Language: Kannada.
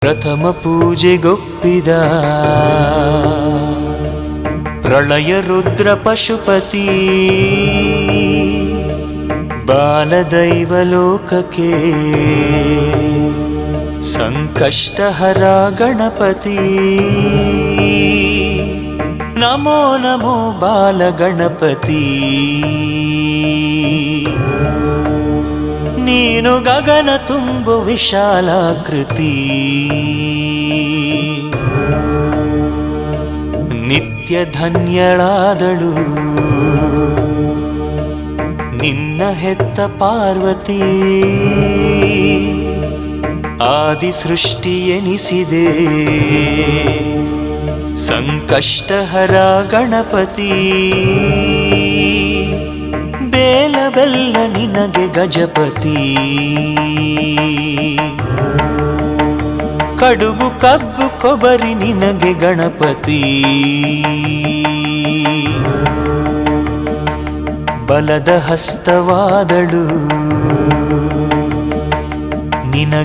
ಪ್ರಥಮ ಪೂಜೆಗೊಪ್ಪಿದ ಪ್ರಳಯ ರುದ್ರ ಪಶುಪತಿ ಬಾಲದೈವ ಲೋಕಕ್ಕೆ ಸಂಕಷ್ಟಹರ ಗಣಪತಿ ನಮೋ ನಮೋ ಬಾಲ ಗಣಪತಿ ನೀನು ಗಗನ ತುಂಬು ವಿಶಾಲಾಕೃತಿ ನಿತ್ಯ ಧನ್ಯಳಾದಳು ನಿನ್ನ ಹೆತ್ತ ಪಾರ್ವತಿ ಆದಿ ಸೃಷ್ಟಿ ಎನಿಸಿದೆ ಸಂಕಷ್ಟಹರ ಗಣಪತಿ ಬೇಲ ಬೆಲ್ಲ ನಿನಗೆ ಗಜಪತಿ ಕಡುಬು ಕಬ್ಬು ಕೊಬರಿ ನಿನಗೆ ಗಣಪತಿ ಬಲದ ಹಸ್ತವಾದಳು ನಿನಗೆ